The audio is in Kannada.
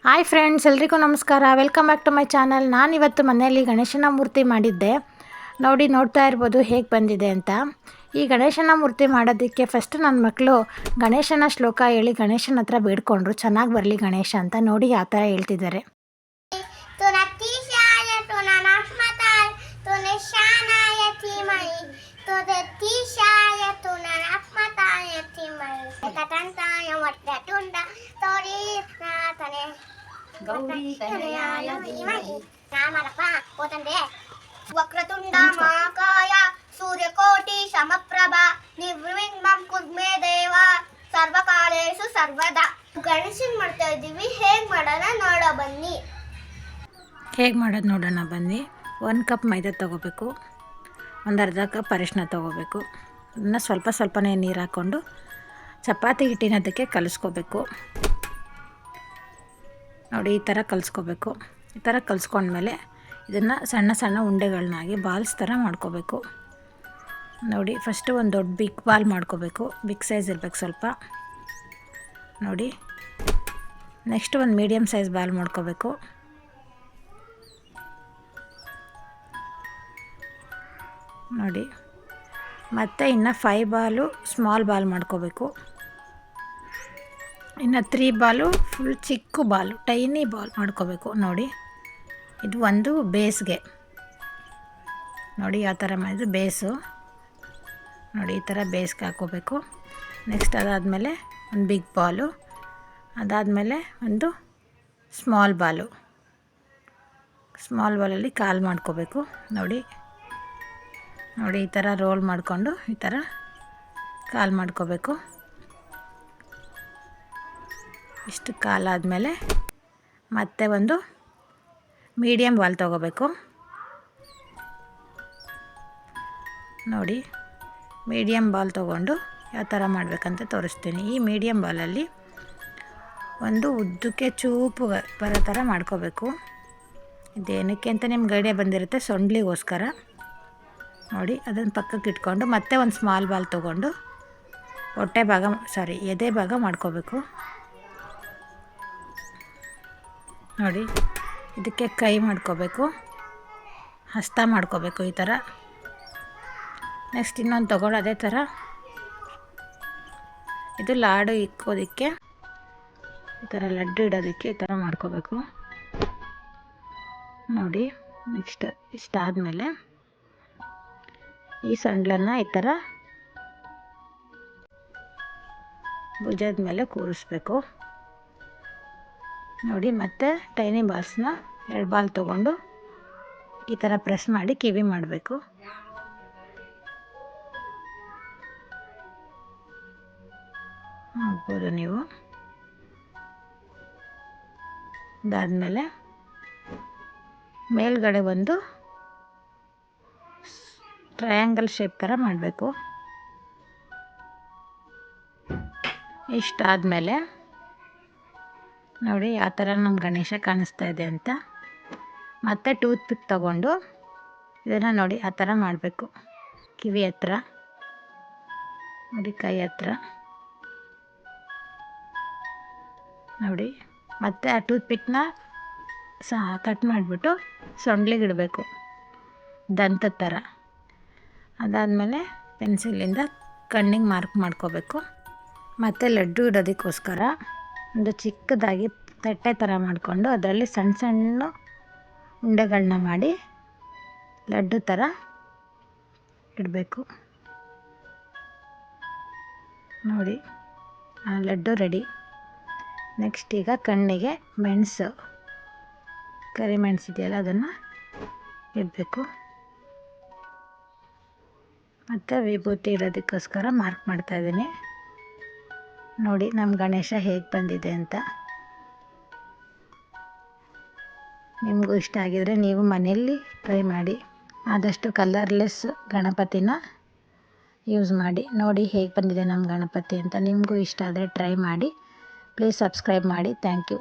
ಹಾಯ್ ಫ್ರೆಂಡ್ಸ್, ಎಲ್ರಿಗೂ ನಮಸ್ಕಾರ. Welcome back to my channel. ನಾನಿವತ್ತು ಮನೆಯಲ್ಲಿ ಗಣೇಶನ ಮೂರ್ತಿ ಮಾಡಿದ್ದೆ. ನೋಡ್ತಾ ಇರ್ಬೋದು ಹೇಗೆ ಬಂದಿದೆ ಅಂತ. ಈ ಗಣೇಶನ ಮೂರ್ತಿ ಮಾಡೋದಕ್ಕೆ ಫಸ್ಟ್ ನನ್ನ ಮಕ್ಕಳು ಗಣೇಶನ ಶ್ಲೋಕ ಹೇಳಿ ಗಣೇಶನ ಹತ್ರ ಬೇಡ್ಕೊಂಡ್ರು, ಚೆನ್ನಾಗಿ ಬರಲಿ ಗಣೇಶ ಅಂತ. ನೋಡಿ ಆ ಥರ ಹೇಳ್ತಿದ್ದಾರೆ. ವಕ್ರತುಂಡ ಮಹಾಕಾಯ ಸೂರ್ಯಕೋಟಿ ಸಮಪ್ರಭ ನಿರ್ವಿಘ್ನಂ ಕುರ್ಮೇ ದೇವ ಸರ್ವಕಾಲೇಷು ಸರ್ವದಾ. ಗಣೇಶನ್ ಮಾಡ್ತಾ ಇದ್ದೀವಿ, ಹೇಗೆ ಮಾಡೋದು ನೋಡೋಣ ಬನ್ನಿ. 1 ಕಪ್ ಮೈದಾ ತೊಗೋಬೇಕು, ಒಂದು ಅರ್ಧ ಕಪ್ ಅರಿಶಿನ ತೊಗೋಬೇಕು. ಅದನ್ನು ಸ್ವಲ್ಪನೇ ನೀರು ಹಾಕ್ಕೊಂಡು ಚಪಾತಿ ಹಿಟ್ಟಿನದಕ್ಕೆ ಕಲಿಸ್ಕೋಬೇಕು. ನೋಡಿ ಈ ಥರ ಕಲಿಸ್ಕೋಬೇಕು. ಈ ಥರ ಕಲಿಸ್ಕೊಂಡ್ಮೇಲೆ ಇದನ್ನು ಸಣ್ಣ ಉಂಡೆಗಳನ್ನಾಗಿ ಬಾಲ್ಸ್ ಥರ ಮಾಡ್ಕೋಬೇಕು. ನೋಡಿ ಫಸ್ಟು ಒಂದು ದೊಡ್ಡ ಬಿಗ್ ಬಾಲ್ ಮಾಡ್ಕೋಬೇಕು, ಬಿಗ್ ಸೈಜ್ ಇರಬೇಕು ಸ್ವಲ್ಪ. ನೋಡಿ ನೆಕ್ಸ್ಟ್ ಒಂದು ಮೀಡಿಯಮ್ ಸೈಜ್ ಬಾಲ್ ಮಾಡ್ಕೋಬೇಕು. ನೋಡಿ ಮತ್ತು ಇನ್ನು 5 ಬಾಲು ಸ್ಮಾಲ್ ಬಾಲ್ ಮಾಡ್ಕೋಬೇಕು. ಇನ್ನು 3 ಬಾಲು ಫುಲ್ ಚಿಕ್ಕ ಬಾಲು ಟೈನಿ ಬಾಲ್ ಮಾಡ್ಕೋಬೇಕು. ನೋಡಿ ಇದು ಒಂದು ಬೇಸ್ಗೆ, ನೋಡಿ ಯಾವ ಥರ ಮಾಡಿದ್ರು ಬೇಸು. ನೋಡಿ ಈ ಥರ ಬೇಸ್ಗೆ ಹಾಕ್ಕೋಬೇಕು. ನೆಕ್ಸ್ಟ್ ಅದಾದಮೇಲೆ ಒಂದು ಬಿಗ್ ಬಾಲು, ಅದಾದಮೇಲೆ ಒಂದು ಸ್ಮಾಲ್ ಬಾಲಲ್ಲಿ ಕಾಲು ಮಾಡ್ಕೋಬೇಕು. ನೋಡಿ ಈ ಥರ ರೋಲ್ ಮಾಡಿಕೊಂಡು ಈ ಥರ ಕಾಲು ಮಾಡ್ಕೋಬೇಕು. ಇಷ್ಟು ಕಾಲಾದಮೇಲೆ ಮತ್ತೆ ಒಂದು ಮೀಡಿಯಮ್ ಬಾಲ್ ತೊಗೋಬೇಕು. ನೋಡಿ ಮೀಡಿಯಮ್ ಬಾಲ್ ತೊಗೊಂಡು ಯಾವ ಥರ ಮಾಡಬೇಕಂತ ತೋರಿಸ್ತೀನಿ. ಈ ಮೀಡಿಯಮ್ ಬಾಲಲ್ಲಿ ಒಂದು ಉದ್ದಕ್ಕೆ ಚೂಪು ಬರೋ ಥರ ಮಾಡ್ಕೋಬೇಕು. ಇದೇನಕ್ಕೆ ಅಂತ ನಿಮ್ಗೆ ಐಡಿಯಾ ಬಂದಿರುತ್ತೆ, ಸೊಂಡ್ಲಿಗೋಸ್ಕರ. ನೋಡಿ ಅದನ್ನು ಪಕ್ಕಕ್ಕೆ ಇಟ್ಕೊಂಡು ಮತ್ತೆ ಒಂದು ಸ್ಮಾಲ್ ಬಾಲ್ ತೊಗೊಂಡು ಎದೆ ಭಾಗ ಮಾಡ್ಕೋಬೇಕು. ನೋಡಿ ಇದಕ್ಕೆ ಕೈ ಮಾಡ್ಕೋಬೇಕು, ಹಸ್ತ ಮಾಡ್ಕೋಬೇಕು ಈ ಥರ. ನೆಕ್ಸ್ಟ್ ಇನ್ನೊಂದು ತೊಗೊಂಡು ಅದೇ ಥರ ಇದು ಲಾಡು ಇಕ್ಕೋದಕ್ಕೆ, ಈ ಥರ ಲಡ್ಡು ಇಡೋದಕ್ಕೆ ಈ ಥರ ಮಾಡ್ಕೋಬೇಕು. ನೋಡಿ ನೆಕ್ಸ್ಟ್ ಇಷ್ಟಾದಮೇಲೆ ಈ ಸಂಡ್ಲನ್ನು ಈ ಥರ ಭುಜದ ಮೇಲೆ ಕೂರಿಸ್ಬೇಕು. ನೋಡಿ ಮತ್ತೆ ಟೈನಿ ಬಾಲ್ಸ್ನ 2 ಬಾಲ್ ತೊಗೊಂಡು ಈ ಥರ ಪ್ರೆಸ್ ಮಾಡಿ ಕಿವಿ ಮಾಡಬೇಕು. ನೋಡ್ಬೋದು ನೀವು. ಅದಾದಮೇಲೆ ಮೇಲ್ಗಡೆ ಒಂದು ಟ್ರಯಾಂಗಲ್ ಶೇಪ್ ಥರ ಮಾಡಬೇಕು. ಇಷ್ಟಾದಮೇಲೆ ನೋಡಿ ಯಾವ ಥರ ನಮ್ಮ ಗಣೇಶ ಕಾಣಿಸ್ತಾ ಇದೆ ಅಂತ. ಮತ್ತು ಟೂತ್ ಪಿಕ್ ತಗೊಂಡು ಇದನ್ನು ನೋಡಿ ಆ ಥರ ಮಾಡಬೇಕು. ಕಿವಿ ಹತ್ರ, ನೋಡಿ ಕೈ ಹತ್ರ, ನೋಡಿ ಮತ್ತು ಆ ಟೂತ್ ಪಿಕ್ನ ಕಟ್ ಮಾಡಿಬಿಟ್ಟು ಸೊಂಡ್ಲಿಗಿಡಬೇಕು ದಂತದ ಥರ. ಅದಾದಮೇಲೆ ಪೆನ್ಸಿಲಿಂದ ಕಣ್ಣಿಗೆ ಮಾರ್ಕ್ ಮಾಡ್ಕೋಬೇಕು. ಮತ್ತು ಲಡ್ಡು ಇಡೋದಕ್ಕೋಸ್ಕರ ಒಂದು ಚಿಕ್ಕದಾಗಿ ತಟ್ಟೆ ಥರ ಮಾಡಿಕೊಂಡು ಅದರಲ್ಲಿ ಸಣ್ಣ ಉಂಡೆಗಳನ್ನ ಮಾಡಿ ಲಡ್ಡು ಥರ ಇಡಬೇಕು. ನೋಡಿ ಆ ಲಡ್ಡು ರೆಡಿ. ನೆಕ್ಸ್ಟ್ ಈಗ ಕಣ್ಣಿಗೆ ಕರಿಮೆಣಸು ಇದೆಯಲ್ಲ ಅದನ್ನು ಇಡಬೇಕು. ಮತ್ತು ವಿಭೂತಿ ಇಡೋದಕ್ಕೋಸ್ಕರ ಮಾರ್ಕ್ ಮಾಡ್ತಾಯಿದ್ದೀನಿ. ನೋಡಿ ನಮ್ಮ ಗಣೇಶ ಹೇಗೆ ಬಂದಿದೆ ಅಂತ. ನಿಮಗೂ ಇಷ್ಟ ಆಗಿದರೆ ನೀವು ಮನೆಯಲ್ಲಿ ಟ್ರೈ ಮಾಡಿ. ಆದಷ್ಟು ಕಲರ್ಲೆಸ್ ಗಣಪತಿನ ಯೂಸ್ ಮಾಡಿ. ನೋಡಿ ಹೇಗೆ ಬಂದಿದೆ ನಮ್ಮ ಗಣಪತಿ ಅಂತ. ನಿಮಗೂ ಇಷ್ಟ ಆದರೆ ಟ್ರೈ ಮಾಡಿ. ಪ್ಲೀಸ್ ಸಬ್ಸ್ಕ್ರೈಬ್ ಮಾಡಿ. Thank you.